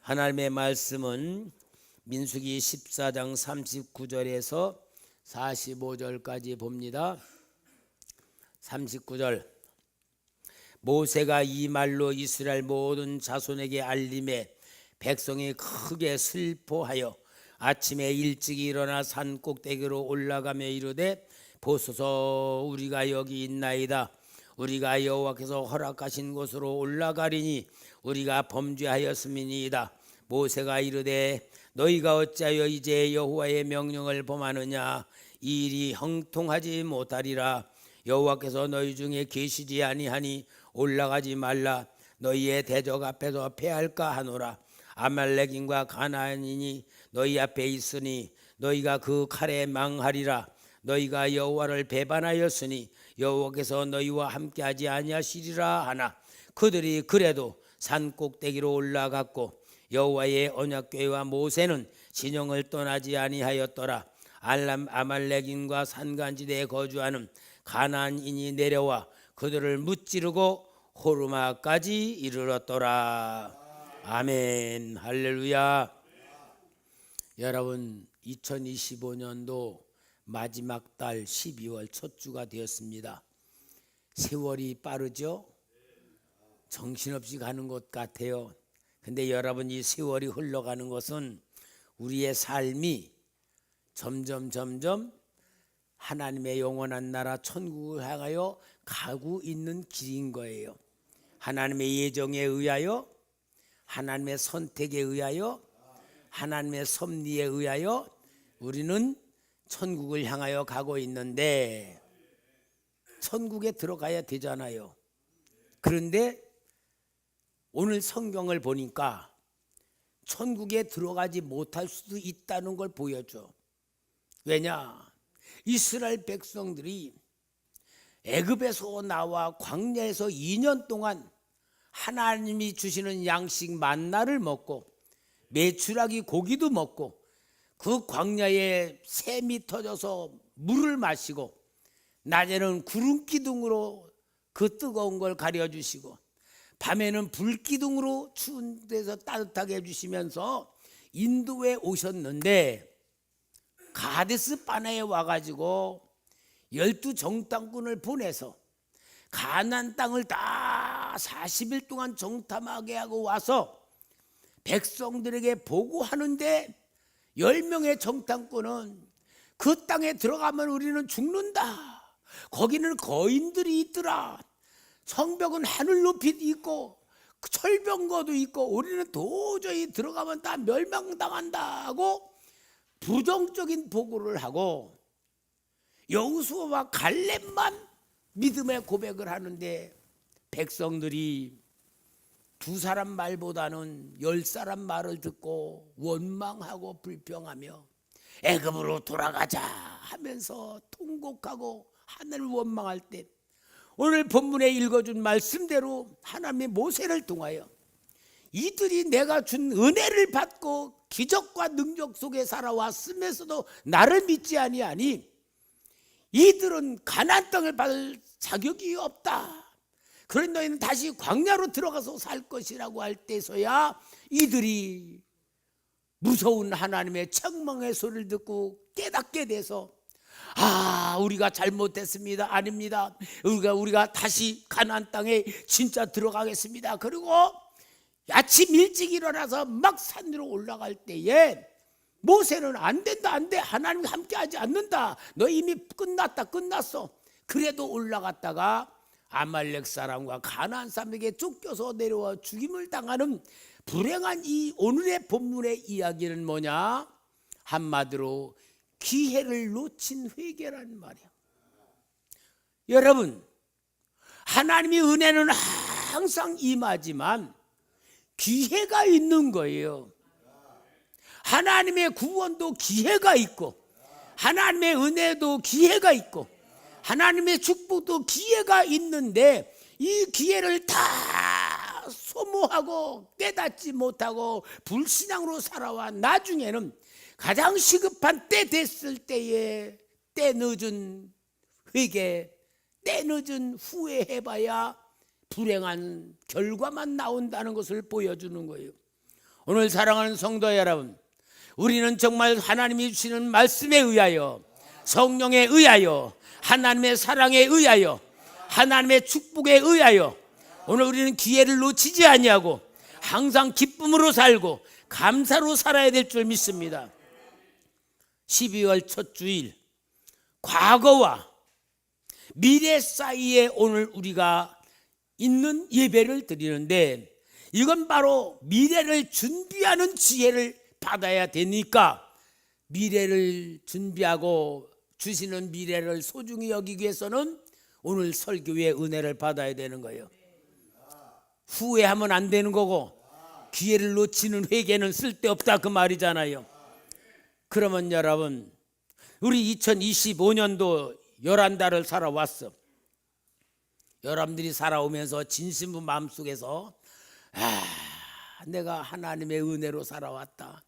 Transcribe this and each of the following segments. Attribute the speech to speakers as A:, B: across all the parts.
A: 하나님의 말씀은 민수기 14장 39절에서 45절까지 봅니다. 39절 모세가 이 말로 이스라엘 모든 자손에게 알림해 백성이 크게 슬퍼하여 아침에 일찍 일어나 산 꼭대기로 올라가며 이르되 보소서 우리가 여기 있나이다. 우리가 여호와께서 허락하신 곳으로 올라가리니 우리가 범죄하였음이니이다. 모세가 이르되 너희가 어찌하여 이제 여호와의 명령을 범하느냐. 이 일이 형통하지 못하리라. 여호와께서 너희 중에 계시지 아니하니 올라가지 말라. 너희의 대적 앞에서 패할까 하노라. 아말렉인과 가나안인이 너희 앞에 있으니 너희가 그 칼에 망하리라. 너희가 여호와를 배반하였으니 여호와께서 너희와 함께하지 아니하시리라 하나 그들이 그래도 산 꼭대기로 올라갔고 여호와의 언약궤와 모세는 진영을 떠나지 아니하였더라. 아말렉인과 산간지대에 거주하는 가나안인이 내려와 그들을 무찌르고 호르마까지 이르렀더라. 아멘. 할렐루야. 여러분 2025년도 마지막 달 12월 첫 주가 되었습니다. 세월이 빠르죠? 정신없이 가는 것 같아요. 근데 여러분 이 세월이 흘러가는 것은 우리의 삶이 점점 하나님의 영원한 나라 천국을 향하여 가고 있는 길인 거예요. 하나님의 예정에 의하여, 하나님의 선택에 의하여, 하나님의 섭리에 의하여 우리는 천국을 향하여 가고 있는데 천국에 들어가야 되잖아요. 그런데 오늘 성경을 보니까 천국에 들어가지 못할 수도 있다는 걸 보여줘. 왜냐? 이스라엘 백성들이 애굽에서 나와 광야에서 2년 동안 하나님이 주시는 양식 만나를 먹고 메추라기 고기도 먹고 그 광야에 샘이 터져서 물을 마시고 낮에는 구름 기둥으로 그 뜨거운 걸 가려주시고 밤에는 불 기둥으로 추운 데서 따뜻하게 해주시면서 인도에 오셨는데 가데스 바네에 와가지고 12정탐꾼을 보내서 가나안 땅을 다 40일 동안 정탐하게 하고 와서 백성들에게 보고하는데 10명의 정탐꾼은 그 땅에 들어가면 우리는 죽는다. 거기는 거인들이 있더라. 성벽은 하늘 높이 있고 철병거도 있고 우리는 도저히 들어가면 다 멸망당한다고 부정적인 보고를 하고 여호수아와 갈렙만 믿음의 고백을 하는데 백성들이 2사람 말보다는 10사람 말을 듣고 원망하고 불평하며 애굽으로 돌아가자 하면서 통곡하고 하늘을 원망할 때 오늘 본문에 읽어준 말씀대로 하나님의 모세를 통하여 이들이 내가 준 은혜를 받고 기적과 능력 속에 살아왔으면서도 나를 믿지 아니하니 이들은 가나안 땅을 받을 자격이 없다. 그런 너희는 다시 광야로 들어가서 살 것이라고 할 때서야 이들이 무서운 하나님의 책망의 소리를 듣고 깨닫게 돼서 우리가 잘못했습니다. 아닙니다. 우리가 다시 가나안 땅에 진짜 들어가겠습니다. 그리고 아침 일찍 일어나서 막 산 위로 올라갈 때에 모세는 안 된다, 안 돼. 하나님과 함께하지 않는다. 너 이미 끝났어. 그래도 올라갔다가 아말렉 사람과 가나안 사람에게 쫓겨서 내려와 죽임을 당하는 불행한 이 오늘의 본문의 이야기는 뭐냐? 한마디로 기회를 놓친 회개라는 말이야. 여러분, 하나님의 은혜는 항상 임하지만 기회가 있는 거예요. 하나님의 구원도 기회가 있고 하나님의 은혜도 기회가 있고 하나님의 축복도 기회가 있는데 이 기회를 다 소모하고 깨닫지 못하고 불신앙으로 살아와 나중에는 가장 시급한 때 됐을 때에 때 늦은 회개, 때 늦은 후회해봐야 불행한 결과만 나온다는 것을 보여주는 거예요. 오늘 사랑하는 성도 여러분, 우리는 정말 하나님이 주시는 말씀에 의하여, 성령에 의하여, 하나님의 사랑에 의하여, 하나님의 축복에 의하여 오늘 우리는 기회를 놓치지 아니하고 항상 기쁨으로 살고 감사로 살아야 될 줄 믿습니다. 12월 첫 주일, 과거와 미래 사이에 오늘 우리가 있는 예배를 드리는데, 이건 바로 미래를 준비하는 지혜를 받아야 되니까 미래를 준비하고 주시는 미래를 소중히 여기기 위해서는 오늘 설교의 은혜를 받아야 되는 거예요. 후회하면 안 되는 거고 기회를 놓치는 회개는 쓸데없다 그 말이잖아요. 그러면 여러분, 우리 2025년도 11달을 살아왔어. 여러분들이 살아오면서 진심으로 마음속에서 내가 하나님의 은혜로 살아왔다,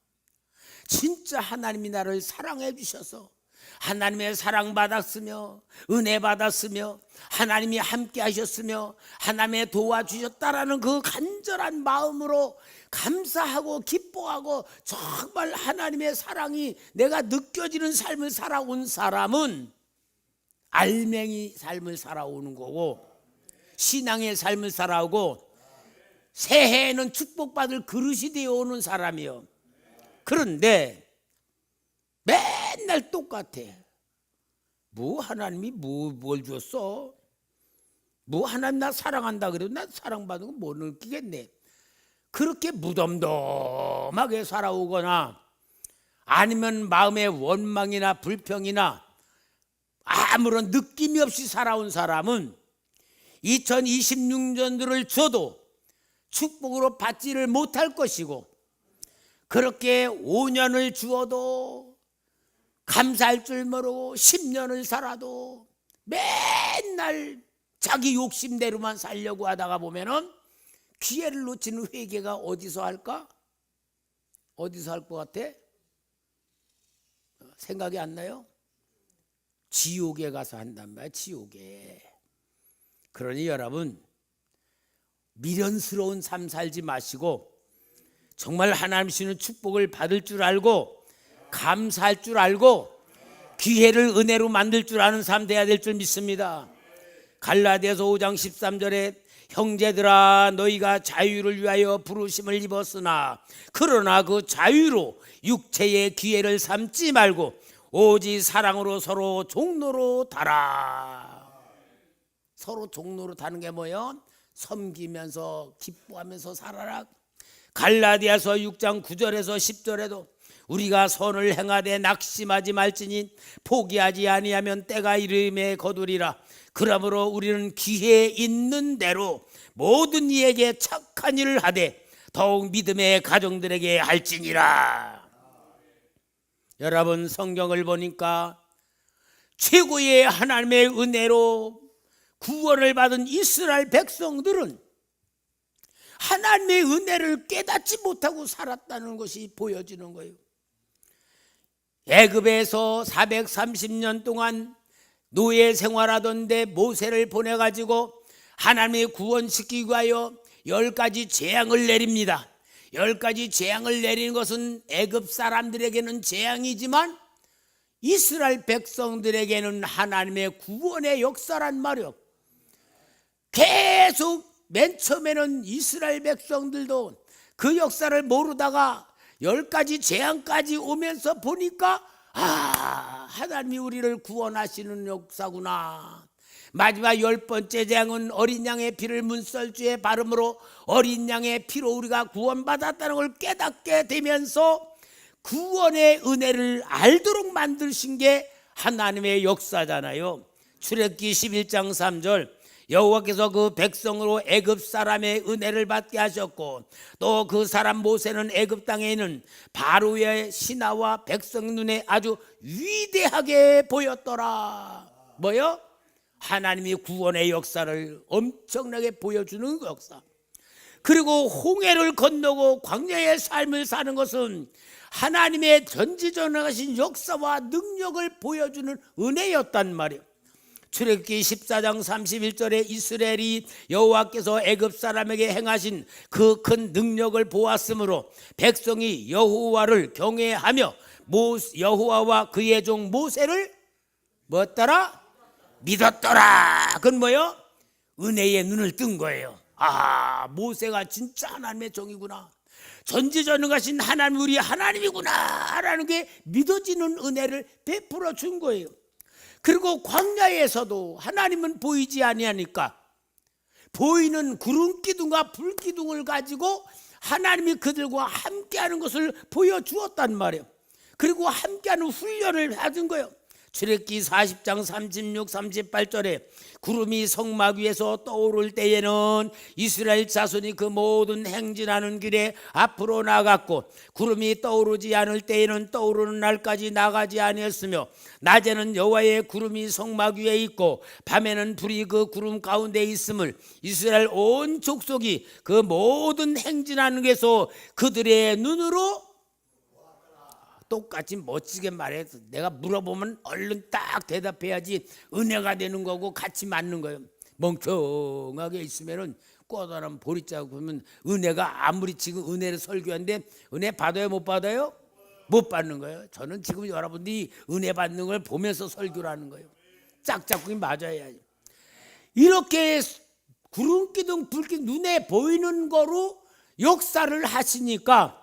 A: 진짜 하나님이 나를 사랑해 주셔서 하나님의 사랑 받았으며 은혜 받았으며 하나님이 함께 하셨으며 하나님의 도와주셨다라는 그 간절한 마음으로 감사하고 기뻐하고 정말 하나님의 사랑이 내가 느껴지는 삶을 살아온 사람은 알맹이 삶을 살아오는 거고, 신앙의 삶을 살아오고 새해에는 축복받을 그릇이 되어오는 사람이요. 그런데 맨날 똑같아. 뭐 하나님이 뭘 줬어? 뭐 하나님 나 사랑한다 그래도 나 사랑받은 거 못 느끼겠네. 그렇게 무덤덤하게 살아오거나 아니면 마음의 원망이나 불평이나 아무런 느낌이 없이 살아온 사람은 2026년도를 줘도 축복으로 받지를 못할 것이고, 그렇게 5년을 주어도 감사할 줄 모르고 10년을 살아도 맨날 자기 욕심대로만 살려고 하다가 보면은 기회를 놓치는 회개가 어디서 할까? 어디서 할 것 같아? 생각이 안 나요? 지옥에 가서 한단 말이야. 지옥에. 그러니 여러분, 미련스러운 삶 살지 마시고 정말 하나님 주시는 축복을 받을 줄 알고 감사할 줄 알고 기회를 은혜로 만들 줄 아는 삶 돼야 될 줄 믿습니다. 갈라디아서 5장 13절에 형제들아 너희가 자유를 위하여 부르심을 입었으나 그러나 그 자유로 육체의 기회를 삼지 말고 오직 사랑으로 서로 종로로 달아. 서로 종로로 다는 게 뭐예요? 섬기면서 기뻐하면서 살아라. 갈라디아서 6장 9절에서 10절에도 우리가 선을 행하되 낙심하지 말지니 포기하지 아니하면 때가 이름에 거두리라. 그러므로 우리는 기회 있는 대로 모든 이에게 착한 일을 하되 더욱 믿음의 가정들에게 할지니라. 여러분, 성경을 보니까 최고의 하나님의 은혜로 구원을 받은 이스라엘 백성들은 하나님의 은혜를 깨닫지 못하고 살았다는 것이 보여지는 거예요. 애굽에서 430년 동안 노예 생활하던데 모세를 보내가지고 하나님의 구원시키기 위하여 10가지 재앙을 내립니다. 10가지 재앙을 내리는 것은 애굽 사람들에게는 재앙이지만 이스라엘 백성들에게는 하나님의 구원의 역사란 말이요. 계속 맨 처음에는 이스라엘 백성들도 그 역사를 모르다가 10가지 재앙까지 오면서 보니까 하나님이 우리를 구원하시는 역사구나. 마지막 10번째 재앙은 어린 양의 피를 문설주에 바름으로 어린 양의 피로 우리가 구원받았다는 걸 깨닫게 되면서 구원의 은혜를 알도록 만드신 게 하나님의 역사잖아요. 출애굽기 11장 3절 여호와께서 그 백성으로 애굽 사람의 은혜를 받게 하셨고 또 그 사람 모세는 애굽 땅에 있는 바로의 신하와 백성 눈에 아주 위대하게 보였더라. 뭐요? 하나님이 구원의 역사를 엄청나게 보여주는 역사. 그리고 홍해를 건너고 광야의 삶을 사는 것은 하나님의 전지전능하신 역사와 능력을 보여주는 은혜였단 말이에요. 출애굽기 14장 31절에 이스라엘이 여호와께서 애굽 사람에게 행하신 그 큰 능력을 보았으므로 백성이 여호와를 경외하며 여호와와 그의 종 모세를 뭐였더라? 믿었더라. 그건 뭐예요? 은혜의 눈을 뜬 거예요. 아, 모세가 진짜 하나님의 종이구나, 전지전능하신 하나님, 우리 하나님이구나 라는 게 믿어지는 은혜를 베풀어 준 거예요. 그리고 광야에서도 하나님은 보이지 아니하니까 보이는 구름 기둥과 불 기둥을 가지고 하나님이 그들과 함께하는 것을 보여주었단 말이에요. 그리고 함께하는 훈련을 받은 거예요. 출애굽기 40장 36, 38절에 구름이 성막 위에서 떠오를 때에는 이스라엘 자손이 그 모든 행진하는 길에 앞으로 나갔고, 구름이 떠오르지 않을 때에는 떠오르는 날까지 나가지 아니했으며, 낮에는 여호와의 구름이 성막 위에 있고 밤에는 불이 그 구름 가운데 있음을 이스라엘 온 족속이 그 모든 행진하는 곳에서 그들의 눈으로 똑같이 멋지게 말해서 내가 물어보면 얼른 딱 대답해야지 은혜가 되는 거고 같이 맞는 거예요. 멍청하게 있으면은 꼬다란 보리자국 보면 은혜가 아무리 지금 은혜를 설교하는데 은혜 받아요, 못 받아요? 못 받는 거예요. 저는 지금 여러분들이 은혜 받는 걸 보면서 설교를 하는 거예요. 짝짝꿍이 맞아야지. 이렇게 구름 기둥 불 기둥 눈에 보이는 거로 역사를 하시니까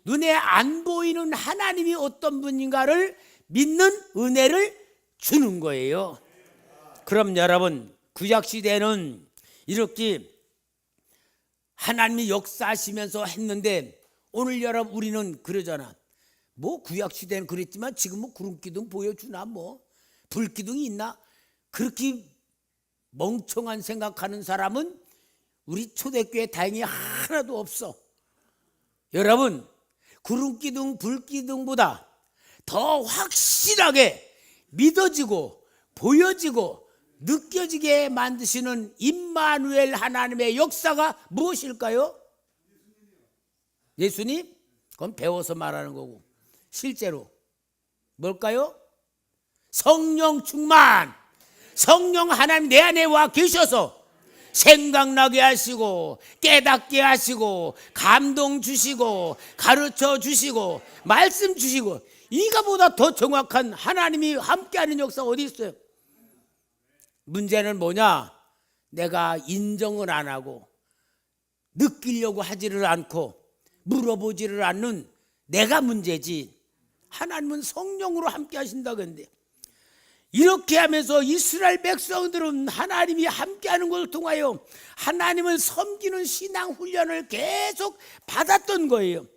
A: 눈에 안 보이는 하나님이 어떤 분인가를 믿는 은혜를 주는 거예요. 그럼 여러분, 구약시대는 이렇게 하나님이 역사하시면서 했는데 오늘 여러분 우리는 그러잖아. 뭐 구약시대는 그랬지만 지금 뭐 구름기둥 보여주나, 뭐 불기둥이 있나, 그렇게 멍청한 생각하는 사람은 우리 초대교회 다행히 하나도 없어. 여러분, 구름기둥 불기둥보다 더 확실하게 믿어지고 보여지고 느껴지게 만드시는 임마누엘 하나님의 역사가 무엇일까요? 예수님? 그건 배워서 말하는 거고, 실제로 뭘까요? 성령 충만. 성령 하나님 내 안에 와 계셔서 생각나게 하시고 깨닫게 하시고 감동 주시고 가르쳐 주시고 말씀 주시고, 이거보다 더 정확한 하나님이 함께하는 역사 어디 있어요? 문제는 뭐냐? 내가 인정을 안 하고 느끼려고 하지를 않고 물어보지를 않는 내가 문제지, 하나님은 성령으로 함께 하신다. 그런데 이렇게 하면서 이스라엘 백성들은 하나님이 함께하는 것을 통하여 하나님을 섬기는 신앙 훈련을 계속 받았던 거예요.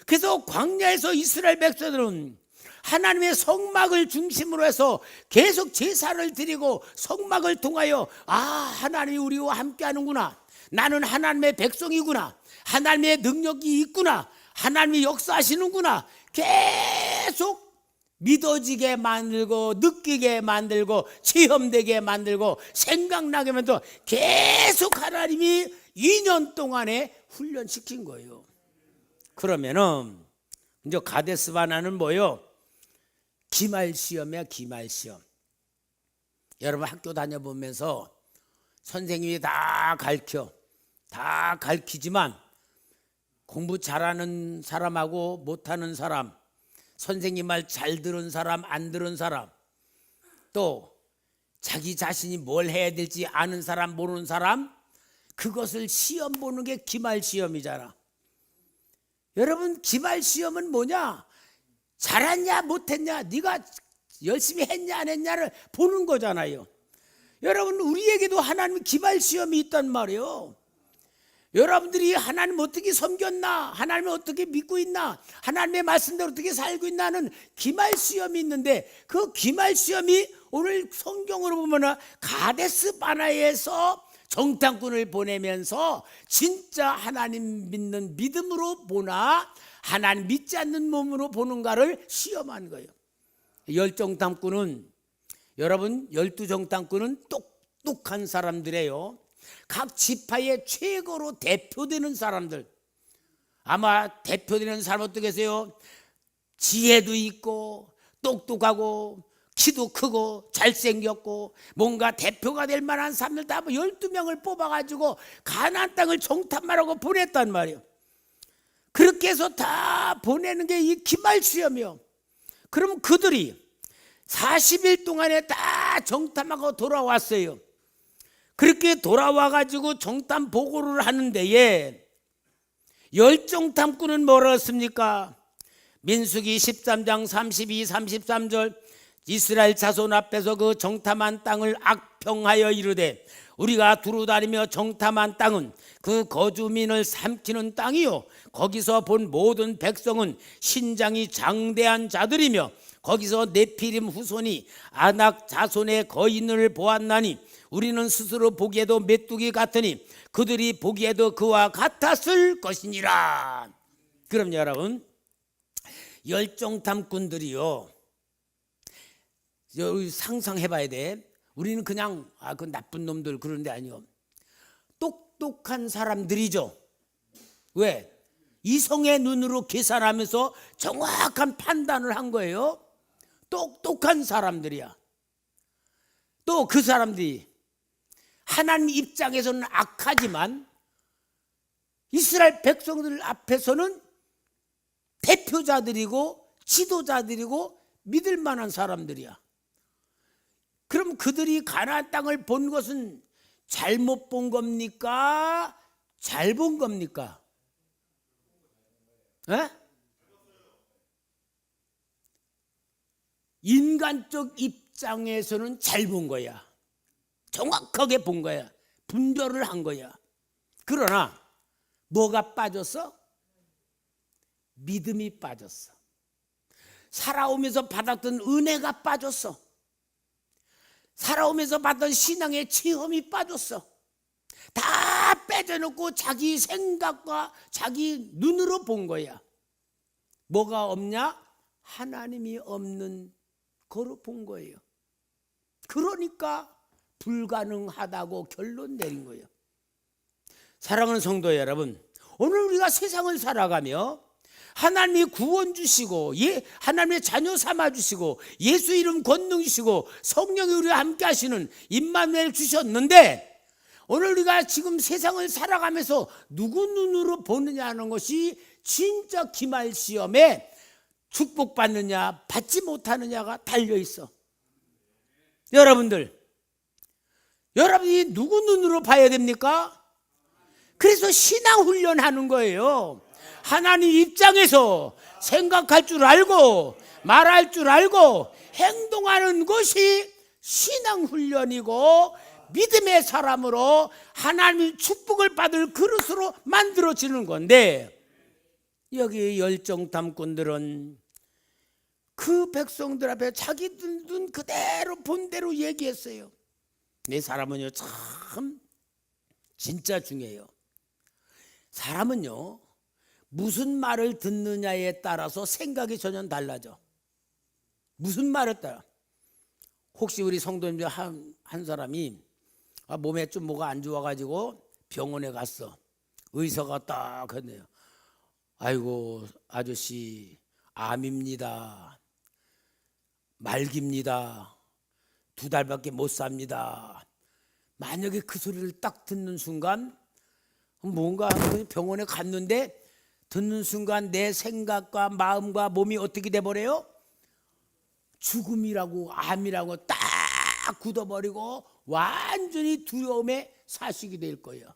A: 그래서 광야에서 이스라엘 백성들은 하나님의 성막을 중심으로 해서 계속 제사를 드리고 성막을 통하여 하나님이 우리와 함께하는구나, 나는 하나님의 백성이구나, 하나님의 능력이 있구나, 하나님이 역사하시는구나, 계속 믿어지게 만들고 느끼게 만들고 체험되게 만들고 생각나게 만들고 계속 하나님이 2년 동안에 훈련시킨 거예요. 그러면은 이제 가데스 바네아는 뭐예요? 기말시험이야, 기말시험. 여러분 학교 다녀보면서 선생님이 다 가르치지만 공부 잘하는 사람하고 못하는 사람, 선생님 말 잘 들은 사람, 안 들은 사람, 또 자기 자신이 뭘 해야 될지 아는 사람, 모르는 사람, 그것을 시험 보는 게 기말시험이잖아. 여러분, 기말시험은 뭐냐? 잘했냐 못했냐, 네가 열심히 했냐 안 했냐를 보는 거잖아요. 여러분, 우리에게도 하나님 기말시험이 있단 말이에요. 여러분들이 하나님 어떻게 섬겼나, 하나님을 어떻게 믿고 있나, 하나님의 말씀대로 어떻게 살고 있나는 기말시험이 있는데, 그 기말시험이 오늘 성경으로 보면 가데스 바네아에서 정탐꾼을 보내면서 진짜 하나님 믿는 믿음으로 보나 하나님 믿지 않는 몸으로 보는가를 시험한 거예요. 10정탐꾼은, 여러분 12정탐꾼은 똑똑한 사람들이에요. 각 지파의 최고로 대표되는 사람들. 아마 대표되는 사람 어떻게 계세요? 지혜도 있고 똑똑하고 키도 크고 잘생겼고 뭔가 대표가 될 만한 사람들 다 12명을 뽑아가지고 가나안 땅을 정탐하라고 보냈단 말이에요. 그렇게 해서 다 보내는 게 이 기말시험이요. 그럼 그들이 40일 동안에 다 정탐하고 돌아왔어요. 그렇게 돌아와가지고 정탐 보고를 하는데에 열정탐꾼은 뭐라 했습니까? 민수기 13장 32, 33절 이스라엘 자손 앞에서 그 정탐한 땅을 악평하여 이르되 우리가 두루다니며 정탐한 땅은 그 거주민을 삼키는 땅이요 거기서 본 모든 백성은 신장이 장대한 자들이며 거기서 네피림 후손이 아낙 자손의 거인을 보았나니 우리는 스스로 보기에도 메뚜기 같으니 그들이 보기에도 그와 같았을 것이니라. 그럼 여러분, 열정탐꾼들이요, 상상해봐야 돼. 우리는 그냥 그 나쁜 놈들 그런 데 아니요, 똑똑한 사람들이죠. 왜? 이성의 눈으로 계산하면서 정확한 판단을 한 거예요. 똑똑한 사람들이야. 또 그 사람들이 하나님 입장에서는 악하지만 이스라엘 백성들 앞에서는 대표자들이고 지도자들이고 믿을 만한 사람들이야. 그럼 그들이 가나안 땅을 본 것은 잘못 본 겁니까? 잘 본 겁니까? 에? 인간적 입장에서는 잘 본 거야. 정확하게 본 거야. 분별을 한 거야. 그러나 뭐가 빠졌어? 믿음이 빠졌어. 살아오면서 받았던 은혜가 빠졌어. 살아오면서 받던 신앙의 체험이 빠졌어. 다 빼져놓고 자기 생각과 자기 눈으로 본 거야. 뭐가 없냐? 하나님이 없는 거로 본 거예요. 그러니까 불가능하다고 결론 내린 거예요. 사랑하는 성도 여러분, 오늘 우리가 세상을 살아가며 하나님이 구원 주시고 하나님의 자녀 삼아 주시고 예수 이름 권능 주시고 성령이 우리와 함께 하시는 임마누엘 주셨는데 오늘 우리가 지금 세상을 살아가면서 누구 눈으로 보느냐 하는 것이 진짜 기말시험에 축복받느냐 받지 못하느냐가 달려있어. 여러분이 누구 눈으로 봐야 됩니까? 그래서 신앙훈련하는 거예요. 하나님 입장에서 생각할 줄 알고 말할 줄 알고 행동하는 것이 신앙훈련이고 믿음의 사람으로 하나님의 축복을 받을 그릇으로 만들어지는 건데, 여기 열정탐꾼들은 그 백성들 앞에 자기 눈 그대로 본 대로 얘기했어요. 내 사람은요 참 진짜 중요해요. 사람은요 무슨 말을 듣느냐에 따라서 생각이 전혀 달라져. 무슨 말을 따라. 혹시 우리 성도님 중 한 사람이 몸에 좀 뭐가 안 좋아가지고 병원에 갔어. 의사가 딱 했네요. 아이고 아저씨 암입니다. 말기입니다. 2달밖에 못 삽니다. 만약에 그 소리를 딱 듣는 순간 뭔가 병원에 갔는데 듣는 순간 내 생각과 마음과 몸이 어떻게 돼버려요? 죽음이라고 암이라고 딱 굳어버리고 완전히 두려움에 사식이 될 거예요.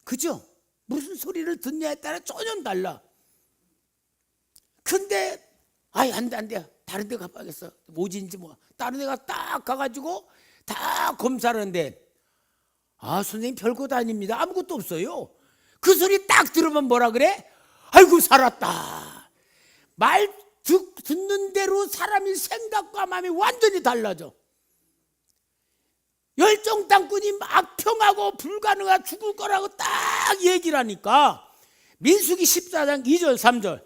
A: 그죠? 무슨 소리를 듣냐에 따라 전혀 달라. 근데 안 돼. 다른 데 가봐야겠어. 오진지 뭐. 다른 데 딱 가가지고 다 검사를 하는데 선생님 별것 아닙니다. 아무것도 없어요. 그 소리 딱 들으면 뭐라 그래? 아이고 살았다. 말 듣는 대로 사람이 생각과 마음이 완전히 달라져. 열정탐꾼이 악평하고 불가능하고 죽을 거라고 딱 얘기를 하니까 민수기 14장 2절 3절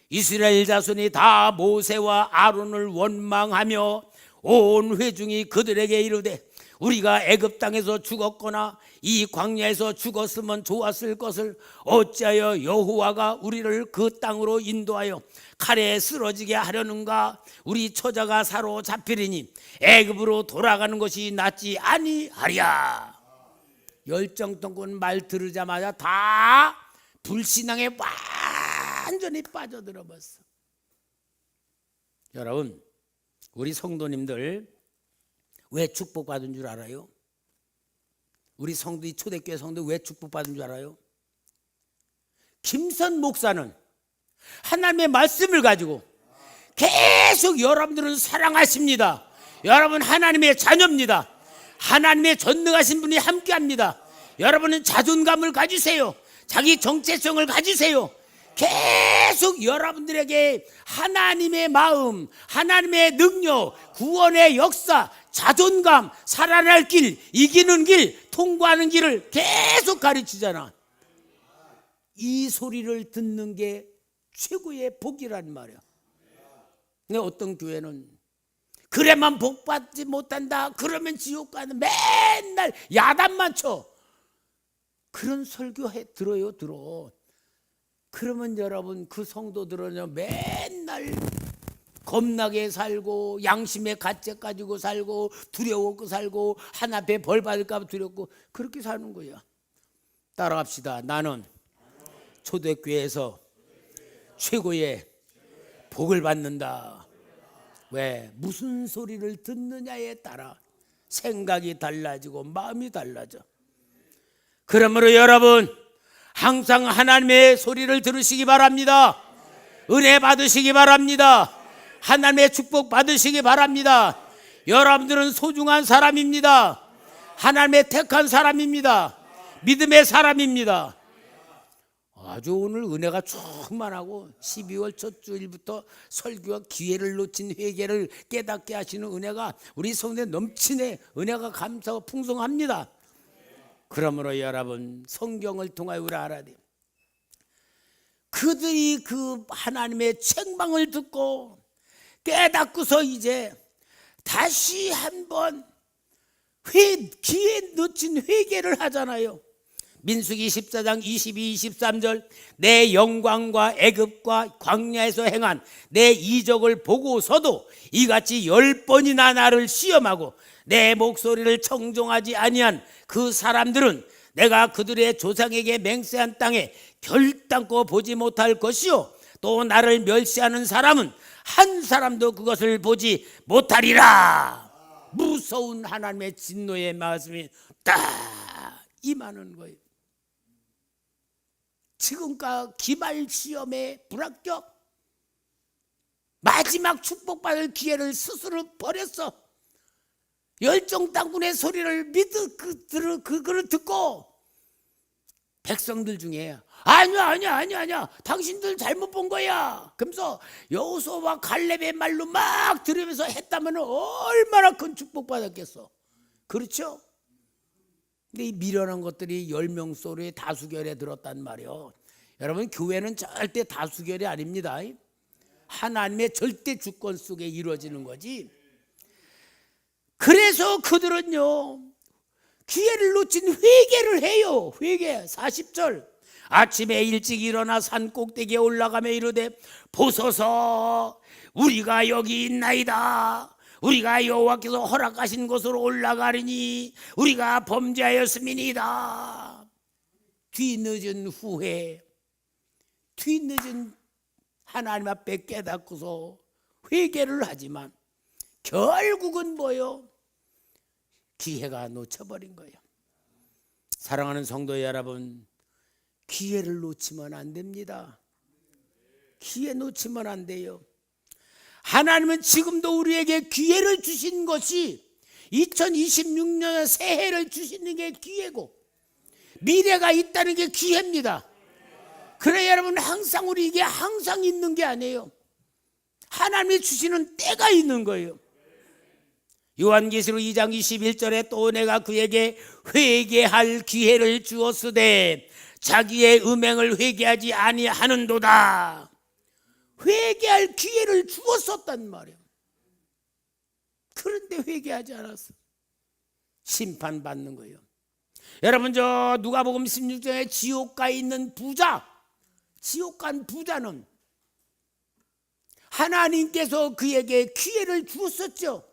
A: 이스라엘 자손이 다 모세와 아론을 원망하며 온 회중이 그들에게 이르되 우리가 애굽 땅에서 죽었거나 이 광야에서 죽었으면 좋았을 것을 어찌하여 여호와가 우리를 그 땅으로 인도하여 칼에 쓰러지게 하려는가? 우리 처자가 사로잡히리니 애굽으로 돌아가는 것이 낫지 아니하랴. 열정통꾼 말 들으자마자 다 불신앙에 완전히 빠져들어 버렸어. 여러분, 우리 성도님들 왜 축복받은 줄 알아요? 우리 성도, 이 초대교회 성도 왜 축복받은 줄 알아요? 김선 목사는 하나님의 말씀을 가지고 계속 여러분들은 사랑하십니다. 여러분 하나님의 자녀입니다. 하나님의 전능하신 분이 함께합니다. 여러분은 자존감을 가지세요. 자기 정체성을 가지세요. 계속 여러분들에게 하나님의 마음, 하나님의 능력, 구원의 역사, 자존감, 살아날 길, 이기는 길, 통과하는 길을 계속 가르치잖아. 이 소리를 듣는 게 최고의 복이란 말이야. 근데 어떤 교회는 그래만 복 받지 못한다, 그러면 지옥 가는, 맨날 야단만 쳐. 그런 설교 들어. 그러면 여러분 그 성도들은 맨날 겁나게 살고 양심의 가책 가지고 살고 두려워고 살고 하나 앞에 벌 받을까 봐 두렵고 그렇게 사는 거야. 따라갑시다. 나는 초대교회에서 최고의 복을 받는다. 왜? 무슨 소리를 듣느냐에 따라 생각이 달라지고 마음이 달라져. 그러므로 여러분 항상 하나님의 소리를 들으시기 바랍니다. 은혜 받으시기 바랍니다. 하나님의 축복 받으시기 바랍니다. 여러분들은 소중한 사람입니다. 하나님의 택한 사람입니다. 믿음의 사람입니다. 아주 오늘 은혜가 충만하고 12월 첫 주일부터 설교와 기회를 놓친 회개를 깨닫게 하시는 은혜가 우리 성도에 넘치네. 은혜가 감사하고 풍성합니다. 그러므로 여러분 성경을 통하여 우리 알아야 돼요. 그들이 그 하나님의 책망을 듣고 깨닫고서 이제 다시 한번 기회 놓친 회개를 하잖아요. 민수기 14장 22, 23절 내 영광과 애굽과 광야에서 행한 내 이적을 보고서도 이같이 10번이나 나를 시험하고 내 목소리를 청종하지 아니한 그 사람들은 내가 그들의 조상에게 맹세한 땅에 결단코 보지 못할 것이요 또 나를 멸시하는 사람은 한 사람도 그것을 보지 못하리라. 무서운 하나님의 진노의 말씀이 딱 임하는 거예요. 지금까지 기말 시험에 불합격, 마지막 축복받을 기회를 스스로 버렸어. 열정당군의 소리를 그거를 듣고 백성들 중에 아니야 당신들 잘못 본 거야 그러면서 여호수아와 갈렙의 말로 막 들으면서 했다면 얼마나 큰 축복받았겠어. 그렇죠? 근데 이 미련한 것들이 10명 소리에 다수결에 들었단 말이에요. 여러분 교회는 절대 다수결이 아닙니다. 하나님의 절대 주권 속에 이루어지는 거지. 그래서 그들은요 기회를 놓친 회개를 해요. 회개. 40절 아침에 일찍 일어나 산 꼭대기에 올라가며 이르되 보소서 우리가 여기 있나이다. 우리가 여호와께서 허락하신 곳으로 올라가리니 우리가 범죄하였음이니이다. 뒤늦은 후회, 뒤늦은 하나님 앞에 깨닫고서 회개를 하지만 결국은 뭐요? 기회가 놓쳐버린 거예요. 사랑하는 성도 여러분, 기회를 놓치면 안 됩니다. 기회 놓치면 안 돼요. 하나님은 지금도 우리에게 기회를 주신 것이 2026년 새해를 주시는 게 기회고 미래가 있다는 게 기회입니다. 그래 여러분 항상 우리에게 항상 있는 게 아니에요. 하나님이 주시는 때가 있는 거예요. 요한계시록 2장 21절에 또 내가 그에게 회개할 기회를 주었으되 자기의 음행을 회개하지 아니하는도다. 회개할 기회를 주었었단 말이에요. 그런데 회개하지 않았어. 심판받는 거예요. 여러분, 저 누가복음 16장에 지옥가에 있는 부자, 지옥 간 부자는 하나님께서 그에게 기회를 주었었죠.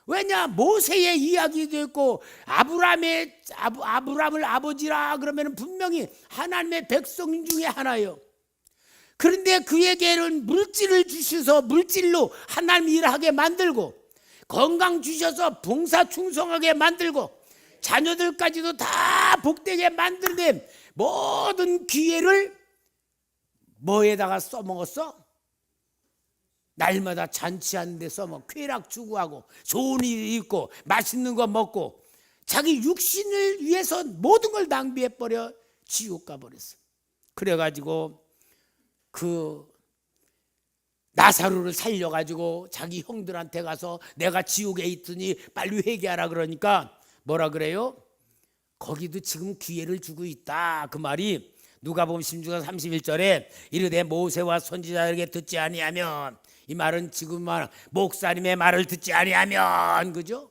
A: 왜냐? 모세의 이야기도 있고 아브라함을 아버지라 그러면 분명히 하나님의 백성 중에 하나예요. 그런데 그에게는 물질을 주셔서 물질로 하나님 일하게 만들고, 건강 주셔서 봉사 충성하게 만들고, 자녀들까지도 다 복되게 만들되, 모든 기회를 뭐에다가 써먹었어? 날마다 잔치하는 데 써먹고, 쾌락 추구하고, 좋은 일 있고, 맛있는 거 먹고, 자기 육신을 위해서 모든 걸 낭비해버려 지옥 가버렸어. 그래가지고 그 나사로를 살려가지고 자기 형들한테 가서 내가 지옥에 있더니 빨리 회개하라 그러니까 뭐라 그래요? 거기도 지금 기회를 주고 있다. 그 말이 누가복음 16장 31절에 이르되 모세와 선지자에게 듣지 아니하면, 이 말은 지금 목사님의 말을 듣지 아니하면, 그죠?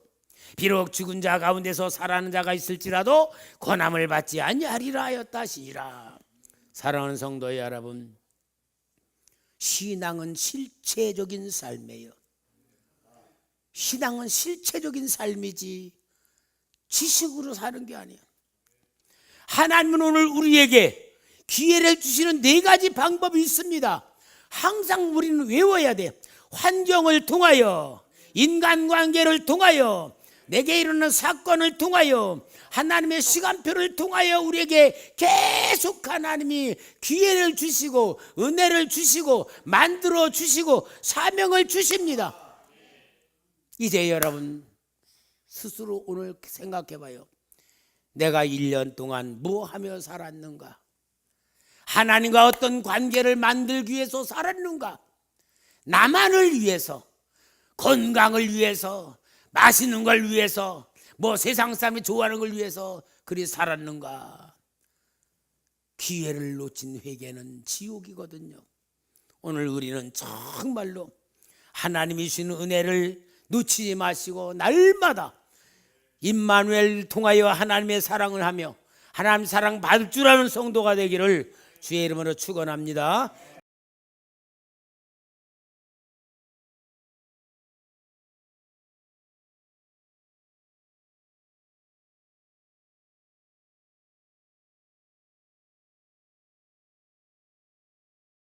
A: 비록 죽은 자 가운데서 살아나는 자가 있을지라도 권함을 받지 아니하리라 하였다 하시니라. 사랑하는 성도 여러분, 신앙은 실체적인 삶이에요. 신앙은 실체적인 삶이지 지식으로 사는 게 아니에요. 하나님은 오늘 우리에게 기회를 주시는 4가지 방법이 있습니다. 항상 우리는 외워야 돼. 환경을 통하여, 인간관계를 통하여, 내게 일어나는 사건을 통하여, 하나님의 시간표를 통하여 우리에게 계속 하나님이 기회를 주시고 은혜를 주시고 만들어 주시고 사명을 주십니다. 이제 여러분 스스로 오늘 생각해 봐요. 내가 1년 동안 뭐 하며 살았는가? 하나님과 어떤 관계를 만들기 위해서 살았는가? 나만을 위해서, 건강을 위해서, 맛있는 걸 위해서, 뭐 세상 사람이 좋아하는 걸 위해서 그리 살았는가? 기회를 놓친 회개는 지옥이거든요. 오늘 우리는 정말로 하나님이 주시는 은혜를 놓치지 마시고 날마다 임마누엘 통하여 하나님의 사랑을 하며 하나님 사랑 받을 줄 아는 성도가 되기를 주의 이름으로 축원합니다.